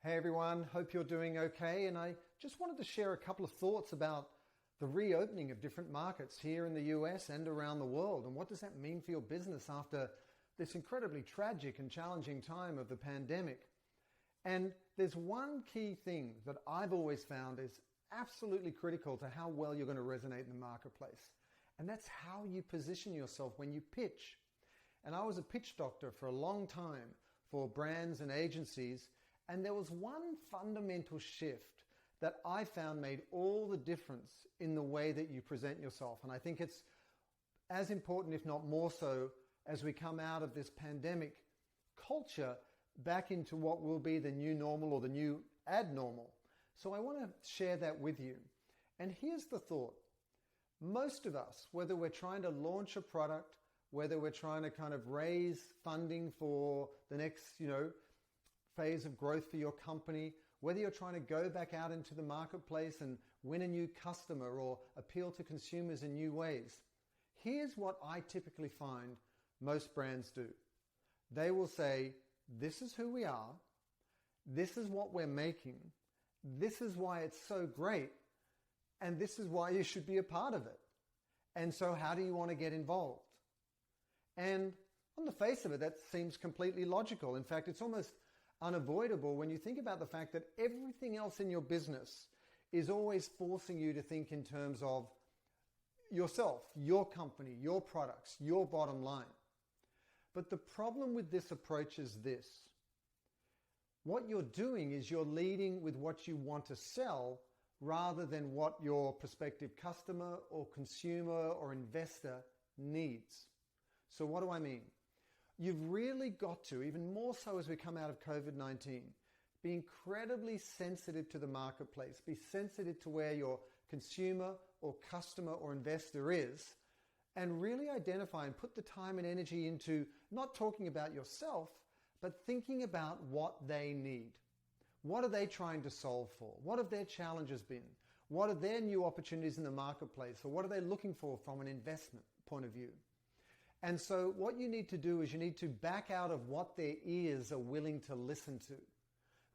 Hey everyone, hope you're doing okay. And I just wanted to share a couple of thoughts about the reopening of different markets here in the US and around the world. And what does that mean for your business after this incredibly tragic and challenging time of the pandemic? And there's one key thing that I've always found is absolutely critical to how well you're going to resonate in the marketplace. And that's how you position yourself when you pitch. And I was a pitch doctor for a long time for brands and agencies. And there was one fundamental shift that I found made all the difference in the way that you present yourself. And I think it's as important, if not more so, as we come out of this pandemic culture back into what will be the new normal or the new abnormal. So I want to share that with you. And here's the thought. Most of us, whether we're trying to launch a product, whether we're trying to kind of raise funding for the next, phase of growth for your company, whether you're trying to go back out into the marketplace and win a new customer or appeal to consumers in new ways, here's what I typically find most brands do. They will say, this is who we are, this is what we're making, this is why it's so great, and this is why you should be a part of it. And so how do you want to get involved? And on the face of it, that seems completely logical. In fact, it's almost unavoidable when you think about the fact that everything else in your business is always forcing you to think in terms of yourself, your company, your products, your bottom line. But the problem with this approach is this. What you're doing is you're leading with what you want to sell rather than what your prospective customer or consumer or investor needs. So what do I mean? You've really got to, even more so as we come out of COVID-19, be incredibly sensitive to the marketplace, be sensitive to where your consumer or customer or investor is, and really identify and put the time and energy into not talking about yourself, but thinking about what they need. What are they trying to solve for? What have their challenges been? What are their new opportunities in the marketplace? Or what are they looking for from an investment point of view? And so what you need to do is you need to back out of what their ears are willing to listen to.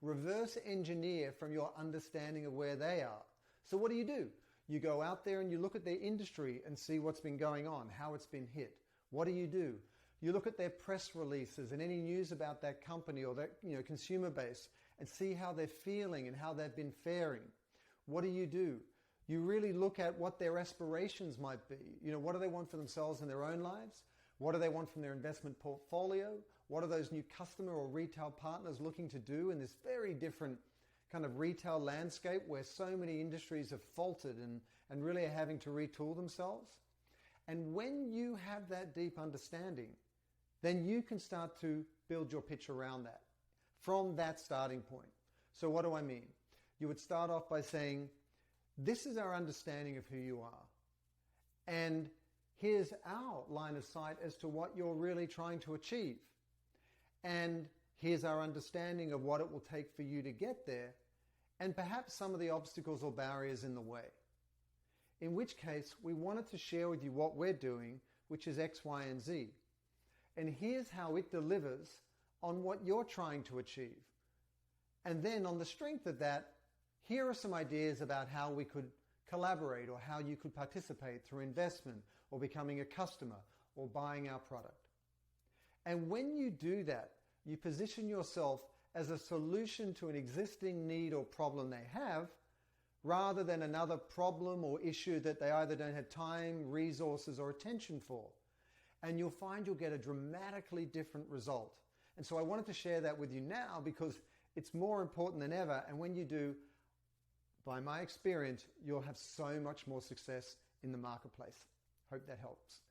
Reverse engineer from your understanding of where they are. So what do? You go out there and you look at their industry and see what's been going on, how it's been hit. What do? You look at their press releases and any news about that company or that consumer base and see how they're feeling and how they've been faring. What do? You really look at what their aspirations might be. What do they want for themselves in their own lives? What do they want from their investment portfolio? What are those new customer or retail partners looking to do in this very different kind of retail landscape where so many industries have faltered and really are having to retool themselves? And when you have that deep understanding, then you can start to build your pitch around that from that starting point. So what do I mean? You would start off by saying, this is our understanding of who you are. And here's our line of sight as to what you're really trying to achieve. And here's our understanding of what it will take for you to get there, and perhaps some of the obstacles or barriers in the way. In which case, we wanted to share with you what we're doing, which is X, Y, and Z. And here's how it delivers on what you're trying to achieve. And then on the strength of that, here are some ideas about how we could collaborate or how you could participate through investment or becoming a customer or buying our product. And when you do that, you position yourself as a solution to an existing need or problem they have rather than another problem or issue that they either don't have time, resources, or attention for. And you'll find you'll get a dramatically different result. And so I wanted to share that with you now because it's more important than ever. And when you do, by my experience, you'll have so much more success in the marketplace. Hope that helps.